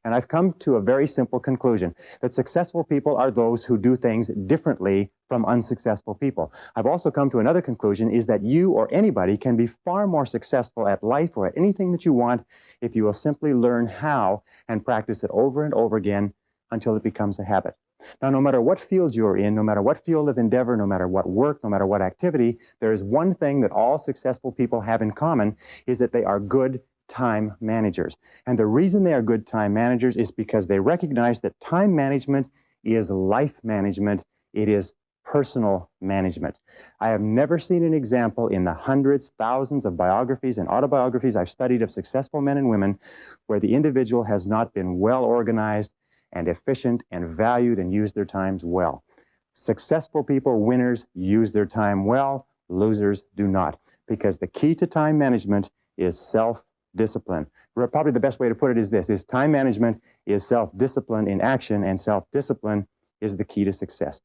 And I've come to a very simple conclusion, that successful people are those who do things differently from unsuccessful people. I've also come to another conclusion, is that you or anybody can be far more successful at life or at anything that you want if you will simply learn how and practice it over and over again until it becomes a habit. Now, no matter what field you're in, no matter what field of endeavor, no matter what work, no matter what activity, there is one thing that all successful people have in common, is that they are good time managers. And the reason they are good time managers is because they recognize that time management is life management. It is personal management. I have never seen an example in the hundreds, thousands of biographies and autobiographies I've studied of successful men and women where the individual has not been well organized and efficient and valued and used their times well. Successful people, winners, use their time well. Losers do not. Because the key to time management is self-discipline. Probably the best way to put it is this, is time management is self-discipline in action, and self-discipline is the key to success.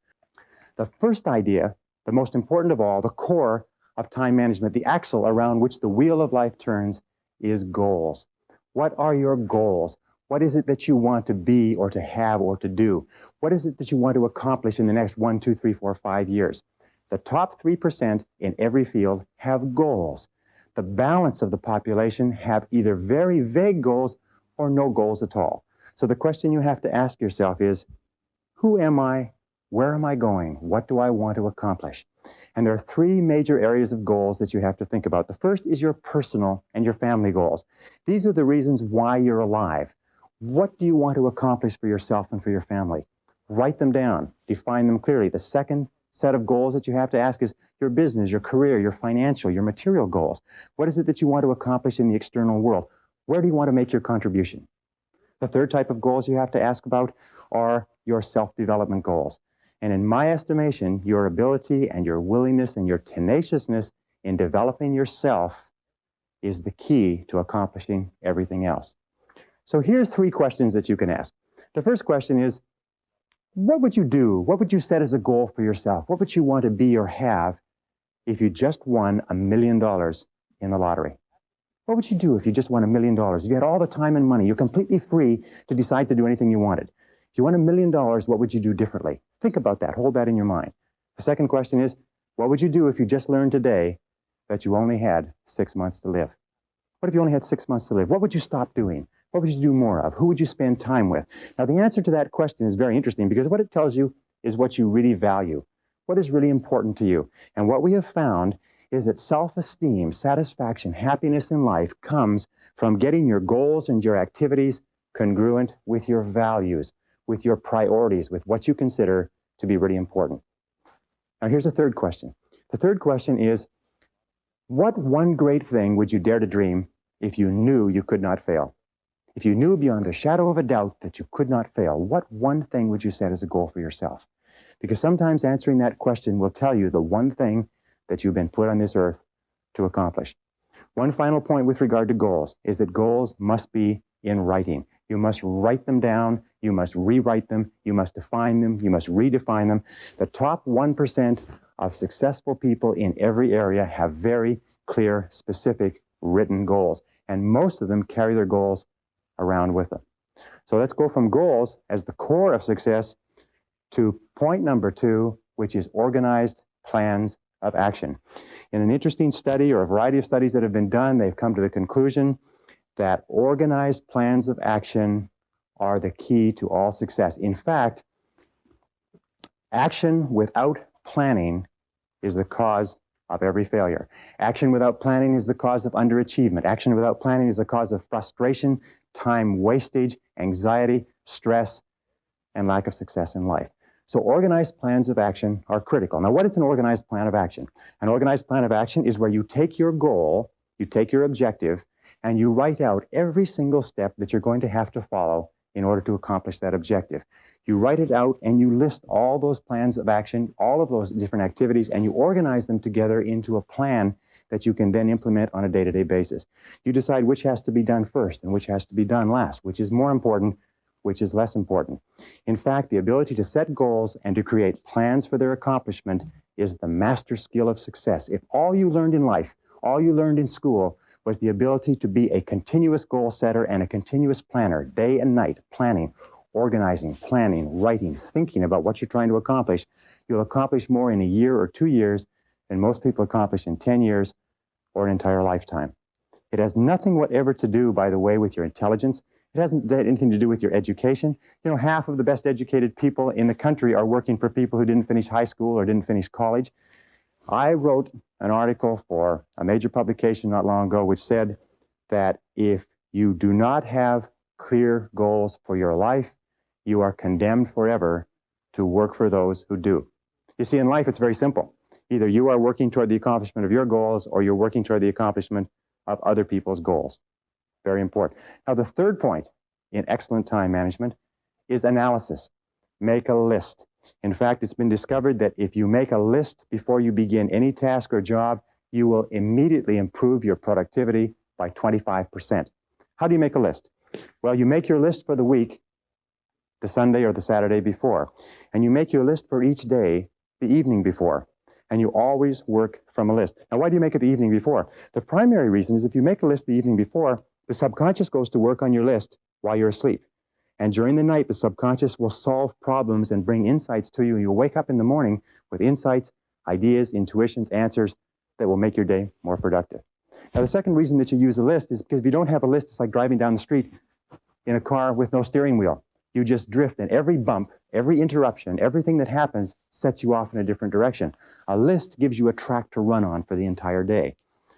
The first idea, the most important of all, the core of time management, the axle around which the wheel of life turns, is goals. What are your goals? What is it that you want to be or to have or to do? What is it that you want to accomplish in the next 1, 2, 3, 4, 5 years? The top 3% in every field have goals. The balance of the population have either very vague goals or no goals at all. So the question you have to ask yourself is, who am I? Where am I going? What do I want to accomplish? And there are 3 major areas of goals that you have to think about. The first is your personal and your family goals. These are the reasons why you're alive. What do you want to accomplish for yourself and for your family? Write them down. Define them clearly. The second set of goals that you have to ask is your business, your career, your financial, your material goals. What is it that you want to accomplish in the external world? Where do you want to make your contribution? The third type of goals you have to ask about are your self-development goals. And in my estimation, your ability and your willingness and your tenaciousness in developing yourself is the key to accomplishing everything else. So here's 3 questions that you can ask. The first question is, what would you do? What would you set as a goal for yourself? What would you want to be or have if you just won $1 million in the lottery? What would you do if you just won $1 million? If you had all the time and money, you're completely free to decide to do anything you wanted. If you won $1 million, what would you do differently? Think about that. Hold that in your mind. The second question is, what would you do if you just learned today that you only had 6 months to live? What if you only had 6 months to live? What would you stop doing? What would you do more of? Who would you spend time with? Now, the answer to that question is very interesting because what it tells you is what you really value. What is really important to you? And what we have found is that self-esteem, satisfaction, happiness in life comes from getting your goals and your activities congruent with your values, with your priorities, with what you consider to be really important. Now, here's the third question. The third question is, what one great thing would you dare to dream if you knew you could not fail? If you knew beyond a shadow of a doubt that you could not fail, what one thing would you set as a goal for yourself? Because sometimes answering that question will tell you the one thing that you've been put on this earth to accomplish. One final point with regard to goals is that goals must be in writing. You must write them down, you must rewrite them, you must define them, you must redefine them. The top 1% of successful people in every area have very clear, specific, written goals. And most of them carry their goals around with them. So let's go from goals as the core of success to point number 2, which is organized plans of action. In an interesting study, or a variety of studies that have been done, they've come to the conclusion that organized plans of action are the key to all success. In fact, action without planning is the cause of every failure. Action without planning is the cause of underachievement. Action without planning is the cause of frustration, time wastage, anxiety, stress, and lack of success in life. So organized plans of action are critical. Now, what is an organized plan of action? An organized plan of action is where you take your goal, you take your objective, and you write out every single step that you're going to have to follow in order to accomplish that objective. You write it out and you list all those plans of action, all of those different activities, and you organize them together into a plan that you can then implement on a day-to-day basis. You decide which has to be done first and which has to be done last, which is more important, which is less important. In fact, the ability to set goals and to create plans for their accomplishment is the master skill of success. If all you learned in life, all you learned in school, was the ability to be a continuous goal setter and a continuous planner, day and night, planning, organizing, planning, writing, thinking about what you're trying to accomplish. You'll accomplish more in a year or 2 years than most people accomplish in 10 years or an entire lifetime. It has nothing whatever to do, by the way, with your intelligence. It hasn't anything to do with your education. You know, half of the best educated people in the country are working for people who didn't finish high school or didn't finish college. I wrote an article for a major publication not long ago which said that if you do not have clear goals for your life, you are condemned forever to work for those who do. You see, in life, it's very simple. Either you are working toward the accomplishment of your goals or you're working toward the accomplishment of other people's goals. Very important. Now, the third point in excellent time management is analysis. Make a list. In fact, it's been discovered that if you make a list before you begin any task or job, you will immediately improve your productivity by 25%. How do you make a list? Well, you make your list for the week, the Sunday or the Saturday before, and you make your list for each day the evening before, and you always work from a list. Now, why do you make it the evening before? The primary reason is if you make a list the evening before, the subconscious goes to work on your list while you're asleep. And during the night, the subconscious will solve problems and bring insights to you. You'll wake up in the morning with insights, ideas, intuitions, answers that will make your day more productive. Now, the second reason that you use a list is because if you don't have a list, it's like driving down the street in a car with no steering wheel. You just drift, and every bump, every interruption, everything that happens sets you off in a different direction. A list gives you a track to run on for the entire day.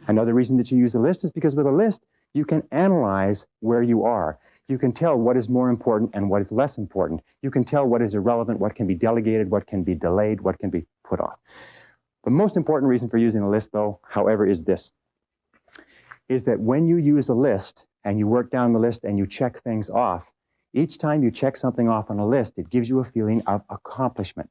Another reason that you use a list is because with a list, you can analyze where you are. You can tell what is more important and what is less important. You can tell what is irrelevant, what can be delegated, what can be delayed, what can be put off. The most important reason for using a list, though, however, is this, is that when you use a list and you work down the list and you check things off, each time you check something off on a list, it gives you a feeling of accomplishment.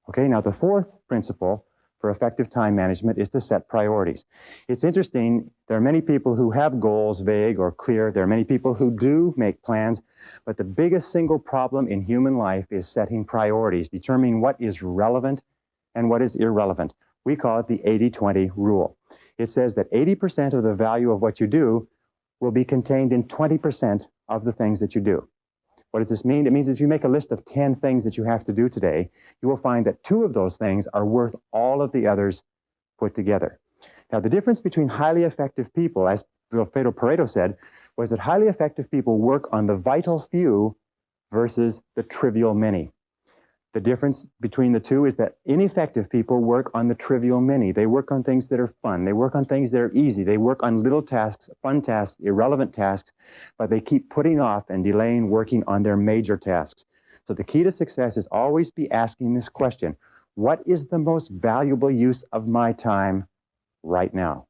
Okay, now the fourth principle for effective time management is to set priorities. It's interesting, there are many people who have goals vague or clear. There are many people who do make plans, but the biggest single problem in human life is setting priorities, determining what is relevant and what is irrelevant. We call it the 80-20 rule. It says that 80% of the value of what you do will be contained in 20% of the things that you do. What does this mean? It means if you make a list of 10 things that you have to do today, you will find that 2 of those things are worth all of the others put together. Now, the difference between highly effective people, as Pareto said, was that highly effective people work on the vital few versus the trivial many. The difference between the two is that ineffective people work on the trivial many. They work on things that are fun. They work on things that are easy. They work on little tasks, fun tasks, irrelevant tasks, but they keep putting off and delaying working on their major tasks. So the key to success is always be asking this question: what is the most valuable use of my time right now?